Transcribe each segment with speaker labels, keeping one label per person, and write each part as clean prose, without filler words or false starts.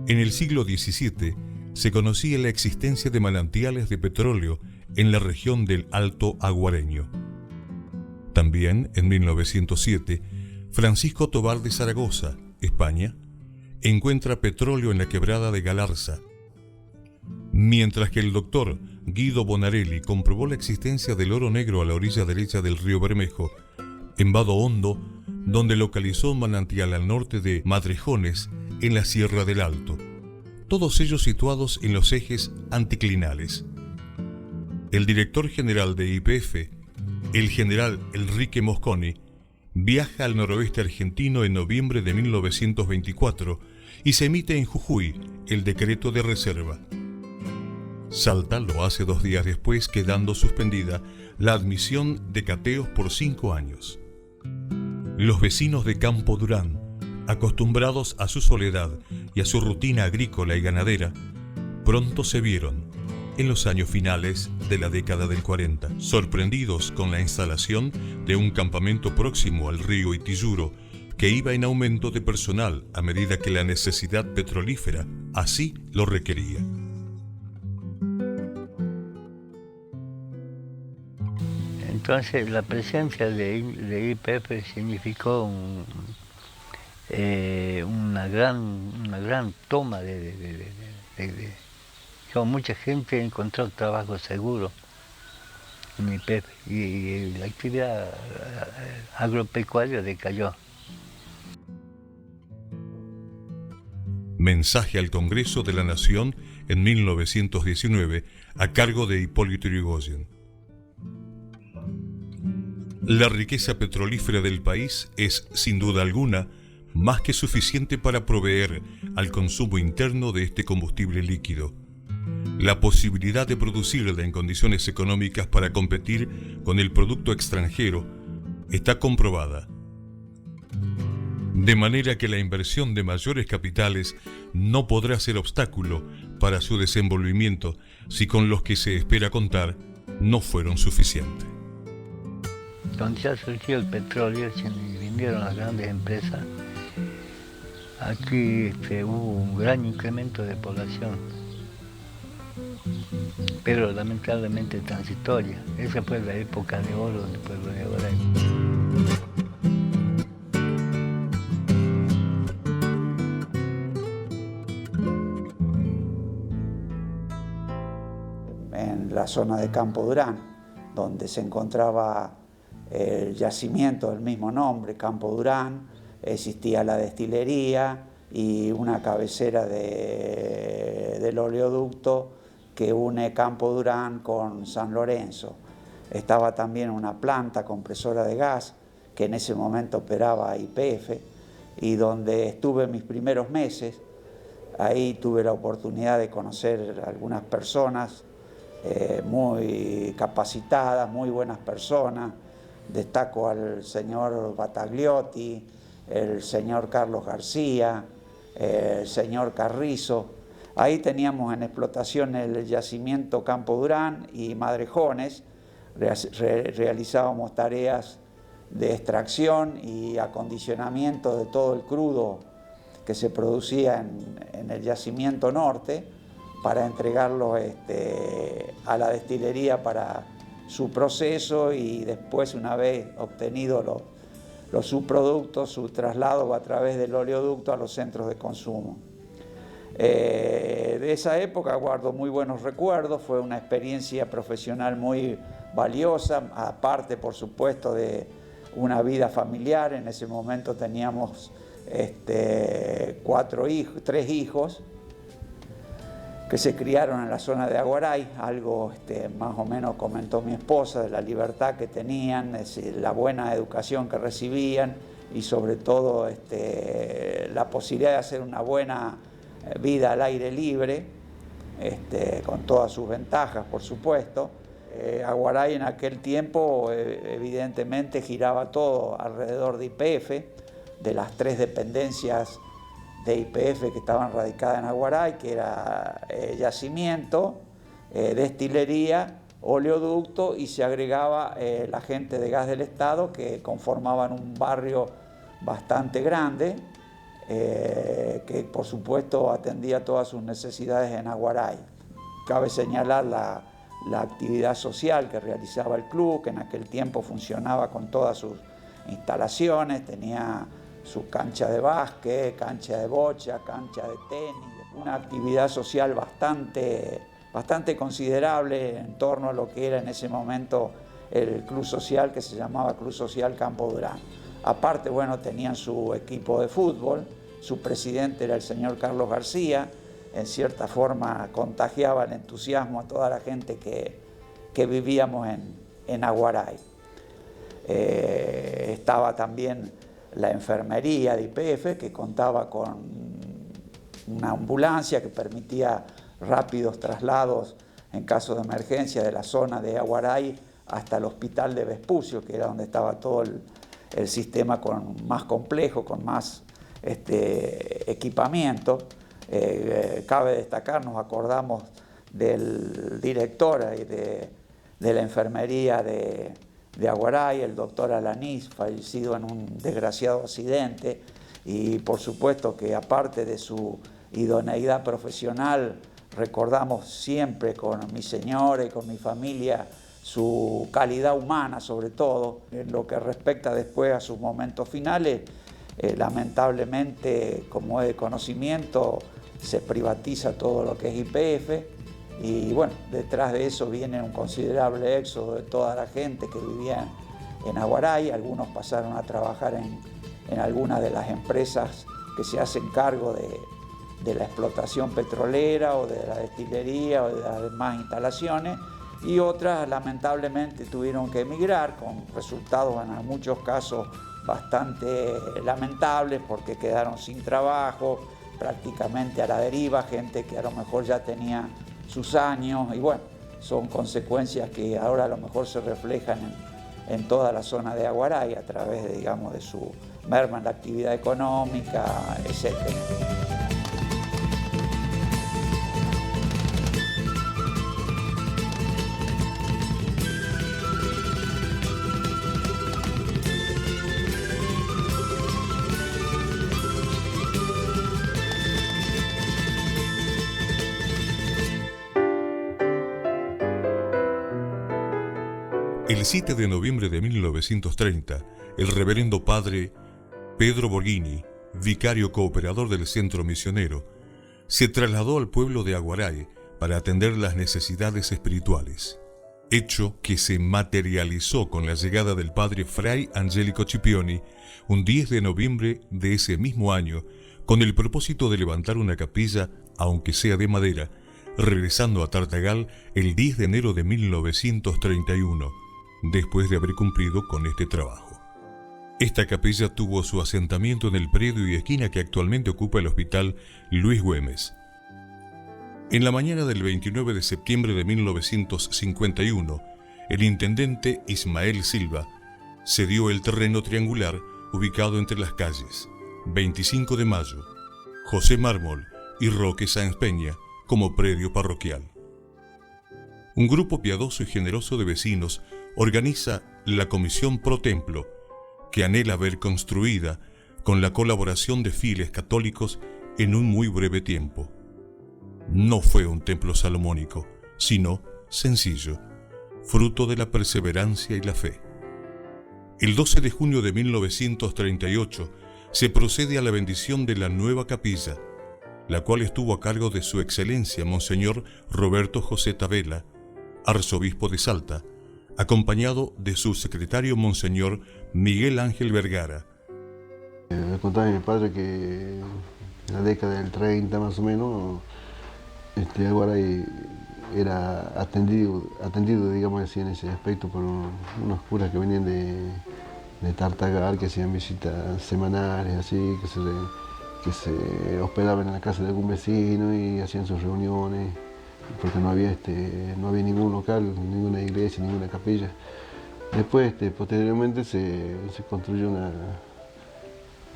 Speaker 1: En el siglo XVII se conocía la existencia de manantiales de petróleo en la región del Alto Aguareño. También, en 1907, Francisco Tobar de Zaragoza, España, encuentra petróleo en la quebrada de Galarza, mientras que el doctor Guido Bonarelli comprobó la existencia del oro negro a la orilla derecha del río Bermejo, en Vado Hondo, donde localizó un manantial al norte de Madrejones, en la Sierra del Alto, todos ellos situados en los ejes anticlinales. El director general de YPF, el general Enrique Mosconi, viaja al noroeste argentino en noviembre de 1924 y se emite en Jujuy el decreto de reserva. Salta lo hace 2 días después, quedando suspendida la admisión de cateos por 5 años. Los vecinos de Campo Durán, acostumbrados a su soledad y a su rutina agrícola y ganadera, pronto se vieron, en los años finales de la década del 40, sorprendidos con la instalación de un campamento próximo al río Itilluro, que iba en aumento de personal a medida que la necesidad petrolífera así lo requería.
Speaker 2: Entonces la presencia de YPF significó una gran toma mucha gente encontró trabajo seguro en YPF y la actividad agropecuaria decayó.
Speaker 1: Mensaje al Congreso de la Nación en 1919 a cargo de Hipólito Yrigoyen. La riqueza petrolífera del país es, sin duda alguna, más que suficiente para proveer al consumo interno de este combustible líquido. La posibilidad de producirla en condiciones económicas para competir con el producto extranjero está comprobada. De manera que la inversión de mayores capitales no podrá ser obstáculo para su desenvolvimiento si con los que se espera contar no fueron suficientes.
Speaker 2: Donde ya surgió el petróleo y vinieron las grandes empresas, aquí hubo un gran incremento de población, pero lamentablemente transitoria. Esa fue la época de oro del pueblo de Aguaray.
Speaker 3: En la zona de Campo Durán, donde se encontraba el yacimiento del mismo nombre, Campo Durán, existía la destilería y una cabecera del oleoducto que une Campo Durán con San Lorenzo. Estaba también una planta compresora de gas que en ese momento operaba YPF y donde estuve mis primeros meses. Ahí tuve la oportunidad de conocer algunas personas muy capacitadas, muy buenas personas. Destaco al señor Battagliotti, el señor Carlos García, el señor Carrizo. Ahí teníamos en explotación el yacimiento Campo Durán y Madrejones. Realizábamos tareas de extracción y acondicionamiento de todo el crudo que se producía en el yacimiento norte para entregarlo a la destilería para su proceso y después, una vez obtenidos los subproductos, su traslado a través del oleoducto a los centros de consumo. De esa época guardo muy buenos recuerdos, fue una experiencia profesional muy valiosa, aparte por supuesto de una vida familiar. En ese momento teníamos 3 hijos que se criaron en la zona de Aguaray. Algo más o menos comentó mi esposa de la libertad que tenían, la buena educación que recibían y sobre todo la posibilidad de hacer una buena vida al aire libre, con todas sus ventajas, por supuesto. Aguaray en aquel tiempo evidentemente giraba todo alrededor de YPF, de las 3 dependencias de YPF que estaban radicadas en Aguaray, que era yacimiento, destilería, oleoducto, y se agregaba la gente de gas del Estado, que conformaban un barrio bastante grande, que por supuesto atendía todas sus necesidades en Aguaray. Cabe señalar la actividad social que realizaba el club, que en aquel tiempo funcionaba con todas sus instalaciones, tenía su cancha de básquet, cancha de bocha, cancha de tenis, una actividad social bastante considerable en torno a lo que era en ese momento el club social, que se llamaba Club Social Campo Durán. Aparte, bueno, tenían su equipo de fútbol, su presidente era el señor Carlos García, en cierta forma contagiaba el entusiasmo a toda la gente que vivíamos en Aguaray. Estaba también la enfermería de YPF, que contaba con una ambulancia que permitía rápidos traslados en caso de emergencia de la zona de Aguaray hasta el hospital de Vespucio, que era donde estaba todo el sistema más complejo, con más equipamiento. Cabe destacar, nos acordamos del director y de la enfermería de Aguaray, el doctor Alanís, fallecido en un desgraciado accidente, y por supuesto que aparte de su idoneidad profesional, recordamos siempre con mi señora y con mi familia su calidad humana, sobre todo. En lo que respecta después a sus momentos finales, lamentablemente, como es de conocimiento, se privatiza todo lo que es YPF, y bueno, detrás de eso viene un considerable éxodo de toda la gente que vivía en Aguaray. Algunos pasaron a trabajar en algunas de las empresas que se hacen cargo de la explotación petrolera o de la destilería o de las demás instalaciones, y otras lamentablemente tuvieron que emigrar con resultados en muchos casos bastante lamentables, porque quedaron sin trabajo, prácticamente a la deriva, gente que a lo mejor ya tenía sus años, y bueno, son consecuencias que ahora a lo mejor se reflejan en toda la zona de Aguaray a través de, digamos, de su merma en la actividad económica, etc.
Speaker 1: El 7 de noviembre de 1930, el reverendo padre Pedro Borghini, vicario cooperador del centro misionero, se trasladó al pueblo de Aguaray para atender las necesidades espirituales, hecho que se materializó con la llegada del padre Fray Angelico Cipioni un 10 de noviembre de ese mismo año, con el propósito de levantar una capilla, aunque sea de madera, regresando a Tartagal el 10 de enero de 1931, después de haber cumplido con este trabajo. Esta capilla tuvo su asentamiento en el predio y esquina que actualmente ocupa el Hospital Luis Güemes. En la mañana del 29 de septiembre de 1951, el intendente Ismael Silva cedió el terreno triangular ubicado entre las calles 25 de Mayo, José Mármol y Roque Sáenz Peña como predio parroquial. Un grupo piadoso y generoso de vecinos organiza la Comisión Pro Templo, que anhela ver construida con la colaboración de fieles católicos en un muy breve tiempo. No fue un templo salomónico, sino sencillo, fruto de la perseverancia y la fe. El 12 de junio de 1938 se procede a la bendición de la nueva capilla, la cual estuvo a cargo de su excelencia Monseñor Roberto José Tabela, arzobispo de Salta, acompañado de su secretario Monseñor Miguel Ángel Vergara.
Speaker 4: Me contaba mi padre que en la década del 30 más o menos, Aguaray era atendido, digamos así, en ese aspecto por unos curas que venían de Tartagal, que hacían visitas semanales, así, que se hospedaban en la casa de algún vecino y hacían sus reuniones, porque no había ningún local, ninguna iglesia, ninguna capilla. Después, posteriormente, se construyó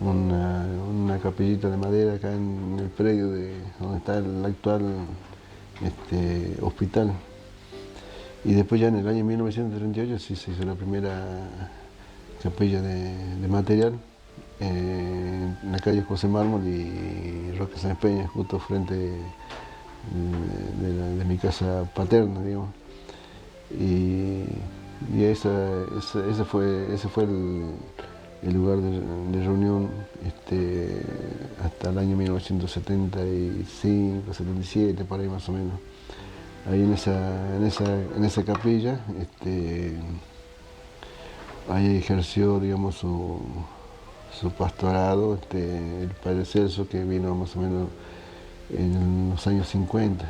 Speaker 4: una capillita de madera acá en el predio donde está el actual hospital. Y después ya en el año 1938 sí se hizo la primera capilla de material, en la calle José Mármol y Roque Sáenz Peña, justo frente de mi casa paterna, digamos. Y ese fue el lugar de reunión hasta el año 1975, 77, por ahí más o menos. Ahí en esa capilla, ahí ejerció, digamos, su pastorado el padre Celso, que vino más o menos en los años 50.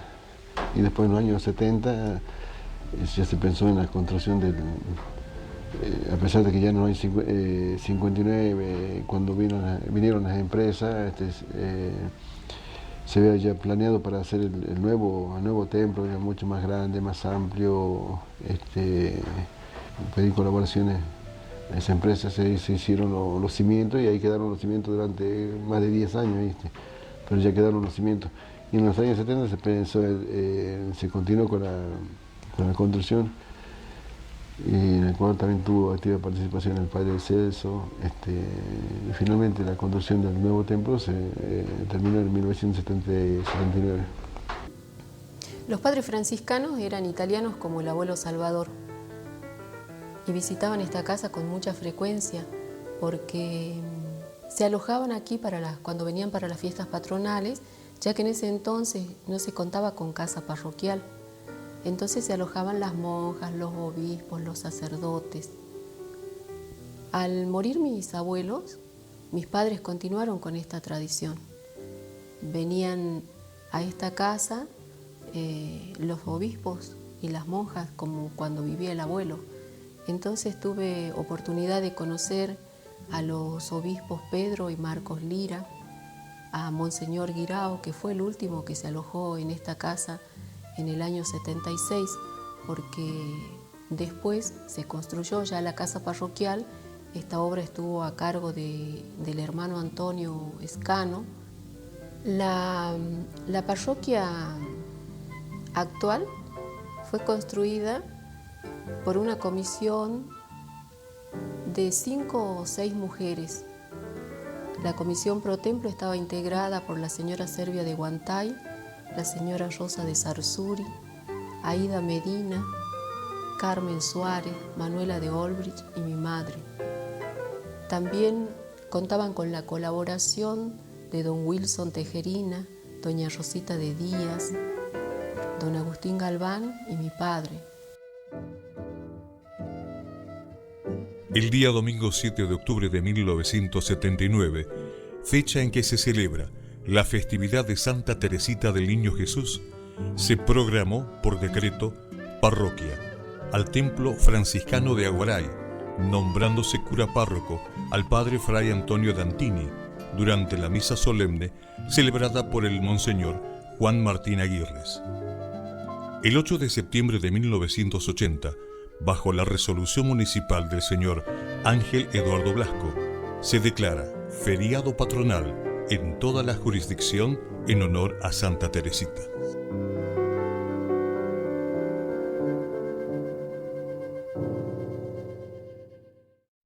Speaker 4: Y después en los años 70 ya se pensó en la construcción a pesar de que ya no hay 59, cuando vinieron las empresas, se había ya planeado para hacer el nuevo templo, ya mucho más grande, más amplio, pedir colaboraciones a esa empresa, se hicieron los cimientos y ahí quedaron los cimientos durante más de 10 años, ¿viste? Pero ya quedaron los cimientos. Y en los años 70 se continuó con la construcción, y en el cual también tuvo activa participación el padre Celso. Y finalmente la construcción del nuevo templo se terminó en 1979.
Speaker 5: Los padres franciscanos eran italianos como el abuelo Salvador y visitaban esta casa con mucha frecuencia porque se alojaban aquí cuando venían para las fiestas patronales, ya que en ese entonces no se contaba con casa parroquial. Entonces se alojaban las monjas, los obispos, los sacerdotes. Al morir mis abuelos, mis padres continuaron con esta tradición. Venían a esta casa los obispos y las monjas, como cuando vivía el abuelo. Entonces tuve oportunidad de conocer a los obispos Pedro y Marcos Lira, a Monseñor Guirao, que fue el último que se alojó en esta casa en el año 76, porque después se construyó ya la casa parroquial. Esta obra estuvo a cargo del hermano Antonio Escano. La parroquia actual fue construida por una comisión de 5 o 6 mujeres. La comisión pro templo estaba integrada por la señora Servia de Guantay, la señora Rosa de Sarsuri, Aida Medina, Carmen Suárez, Manuela de Olbrich y mi madre. También contaban con la colaboración de don Wilson Tejerina, doña Rosita de Díaz, don Agustín Galván y mi padre.
Speaker 1: El día domingo 7 de octubre de 1979, fecha en que se celebra la festividad de Santa Teresita del Niño Jesús, se programó por decreto parroquia al Templo Franciscano de Aguaray, nombrándose cura párroco al padre Fray Antonio Dantini durante la misa solemne celebrada por el Monseñor Juan Martín Aguirres. El 8 de septiembre de 1980, bajo la resolución municipal del señor Ángel Eduardo Blasco, se declara feriado patronal en toda la jurisdicción en honor a Santa Teresita.